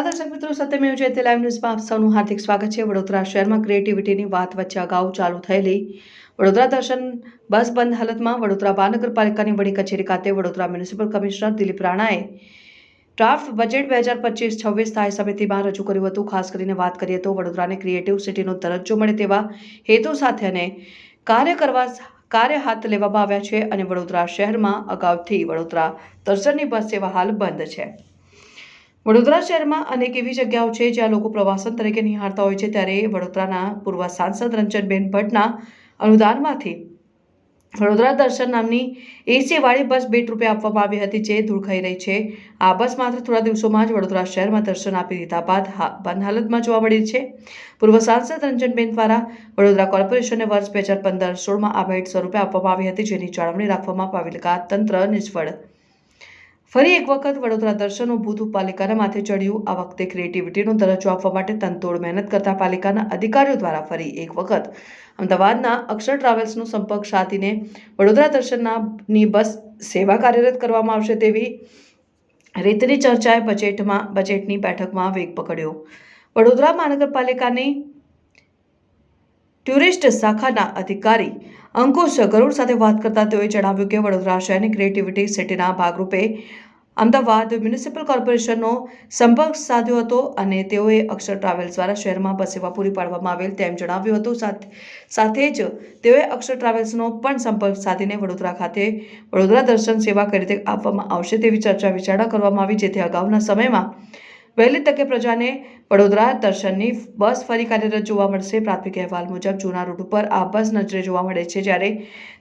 દર્શક મિત્રો, સત્યમેવ જયતે લાઈવ ન્યૂઝમાં આપ સૌનું હાર્દિક સ્વાગત છે। વડોદરા શહેરમાં ક્રિએટિવિટીની વાત વચ્ચે અગાઉ ચાલુ થયેલી વડોદરા દર્શન બસ બંધ હાલતમાં વડોદરા મહાનગરપાલિકાની વડી કચેરી ખાતે વડોદરા મ્યુનિસિપલ કમિશનર દિલીપ રાણાએ ડ્રાફ્ટ બજેટ 2025-26 સ્થાયી સમિતિમાં રજૂ કર્યું હતું। ખાસ કરીને વાત કરીએ તો વડોદરાને ક્રિએટિવ સિટીનો દરજ્જો મળે તેવા હેતુ સાથે અને કાર્ય હાથ લેવામાં આવ્યા છે અને વડોદરા શહેરમાં અગાઉથી વડોદરા દર્શનની બસ સેવા હાલ બંધ છે। વડોદરા શહેરમાં અનેક એવી જગ્યાઓ છે જ્યાં લોકો પ્રવાસન તરીકે નિહાળતા હોય છે, ત્યારે વડોદરાના પૂર્વ સાંસદ રંજનબેન ભટ્ટના અનુદાનમાંથી વડોદરા દર્શન નામની એસી વાળી બસ ₹2 આપવામાં આવી હતી, જે દૂર થઈ રહી છે। આ બસ માત્ર થોડા દિવસોમાં જ વડોદરા શહેરમાં દર્શન આપી દીધા બાદ બંધ હાલતમાં જોવા મળી છે। પૂર્વ સાંસદ રંજનબેન દ્વારા વડોદરા કોર્પોરેશનને વર્ષ 2015-16માં આ ભેટ સ્વરૂપે આપવામાં આવી હતી, જેની જાળવણી રાખવામાં પાલિકા તંત્ર નિષ્ફળ। ફરી એક વખત વડોદરા દર્શનનું ભૂત પાલિકાના માથે ચડ્યું। આ વખતે ક્રિએટિવિટીનો દરજ્જો આપવા માટે તનતોડ મહેનત કરતા પાલિકાના અધિકારીઓ દ્વારા ફરી એક વખત અમદાવાદના અક્ષર ટ્રાવેલ્સનો સંપર્ક સાધીને વડોદરા દર્શનની બસ સેવા કાર્યરત કરવામાં આવશે તેવી રીતની ચર્ચાએ બજેટની બેઠકમાં વેગ પકડ્યો। વડોદરા મહાનગરપાલિકાની ટુરિસ્ટ શાખાના અધિકારી અંકુશ ગરુડ સાથે વાત કરતા તેઓએ જણાવ્યું કે વડોદરા શહેરની ક્રિએટિવિટી સિટીના ભાગરૂપે અમદાવાદ મ્યુનિસિપલ કોર્પોરેશનનો સંપર્ક સાધ્યો હતો અને તેઓએ અક્ષર ટ્રાવેલ્સ દ્વારા શહેરમાં બસ સેવા પૂરી પાડવામાં આવેલ તેમ જણાવ્યું હતું। સાથે જ તેઓએ અક્ષર ટ્રાવેલ્સનો પણ સંપર્ક સાધીને વડોદરા ખાતે વડોદરા દર્શન સેવા કઈ રીતે આપવામાં આવશે તેવી ચર્ચા વિચારણા કરવામાં આવી, જેથી અગાઉના સમયમાં વહેલી તકે પ્રજાને વડોદરા દર્શનની બસ ફરી કાર્યરત જોવા મળશે। પ્રાથમિક અહેવાલ મુજબ જૂના રૂટ ઉપર આ બસ નજરે જોવા મળે છે, જ્યારે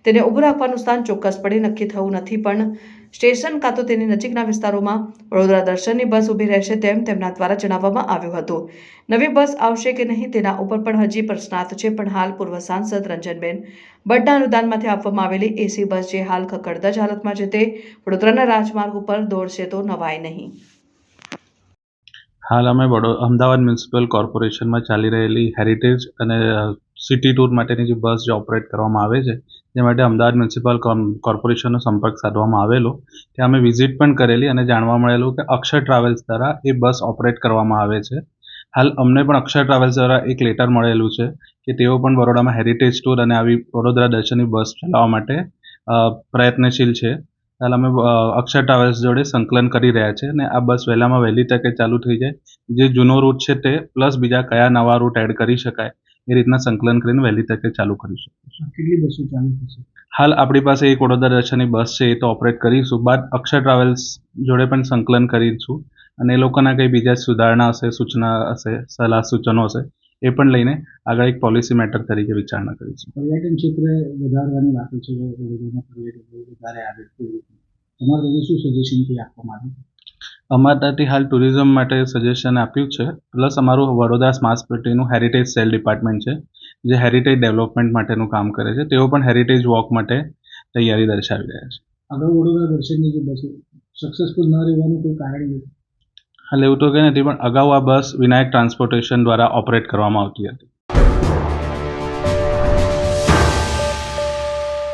તેને ઊભું રાખવાનું સ્થાન ચોક્કસપણે નક્કી થયું નથી, પણ સ્ટેશન કાં તો તેની નજીકના વિસ્તારોમાં વડોદરા દર્શનની બસ ઊભી રહેશે તેમ તેમના દ્વારા જણાવવામાં આવ્યું હતું। નવી બસ આવશે કે નહીં તેના ઉપર પણ હજી પ્રશ્નાર્થ છે, પણ હાલ પૂર્વ સાંસદ રંજનબેન ભટ્ટના અનુદાનમાંથી આપવામાં આવેલી એસી બસ જે હાલ ખખડધજ હાલતમાં છે તે વડોદરાના રાજમાર્ગ ઉપર દોડશે તો નવાય નહીં। હાલ અમે અમદાવાદ મ્યુનિસિપલ કોર્પોરેશનમાં ચાલી રહેલી હેરિટેજ અને સિટી ટૂર માટેની જે બસ જે ઓપરેટ કરવામાં આવે છે, તે માટે અમદાવાદ મ્યુનિસિપલ કોર્પોરેશનનો સંપર્ક સાધવામાં આવેલો। ત્યાં અમે વિઝિટ પણ કરેલી અને જાણવા મળેલું કે અક્ષર ટ્રાવેલ્સ દ્વારા એ બસ ઓપરેટ કરવામાં આવે છે। હાલ અમને પણ અક્ષર ટ્રાવેલ્સ દ્વારા એક લેટર મળેલું છે કે તેઓ પણ બરોડામાં હેરિટેજ ટૂર અને આવી વડોદરા દર્શનની બસ ચલાવવા માટે પ્રયત્નશીલ છે। હાલ અમે અક્ષર ટ્રાવેલ્સ જોડે સંકલન કરી રહ્યા છે અને આ બસ વહેલામાં વહેલી તકે ચાલુ થઈ જાય, જે જૂનો રૂટ છે તે પ્લસ બીજા કયા નવા રૂટ એડ કરી શકાય એ રીતના સંકલન કરીને વહેલી તકે ચાલુ કરી શકીશું। કેટલી બસો ચાલુ થશે? હાલ આપણી પાસે એક વડોદરા દર્શનની બસ છે, એ તો ઓપરેટ કરીશું, બાદ અક્ષર ટ્રાવેલ્સ જોડે પણ સંકલન કરીશું અને એ લોકોના કંઈ બીજા સુધારણા હશે, સૂચના હશે, સલાહ સૂચનો હશે, એ પણ લઈને આગળ એક પોલિસી મેટર તરીકે વિચારણા કરીશું। પર્યટન ક્ષેત્ર વધારવાની વાતો છે, વડોદરામાં પર્યટકો વધારે આવે, તમારે શું સજેશન આપવામાં આવ્યું? અમારાથી હાલ ટુરિઝમ માટે સજેશન આપ્યું છે, પ્લસ અમારું વડોદરા સ્માર્ટ સિટીનું હેરિટેજ સેલ ડિપાર્ટમેન્ટ છે, જે હેરિટેજ ડેવલપમેન્ટ માટેનું કામ કરે છે, તેઓ પણ હેરિટેજ વોક માટે તૈયારી દર્શાવી રહ્યા છે। અગાઉ વડોદરા દર્શનની જે બસ સક્સેસફુલ ન રહેવાનું કોઈ કારણ નથી? હાલ એવું તો કંઈ નથી, પણ અગાઉ આ બસ વિનાયક ટ્રાન્સપોર્ટેશન દ્વારા ઓપરેટ કરવામાં આવતી હતી।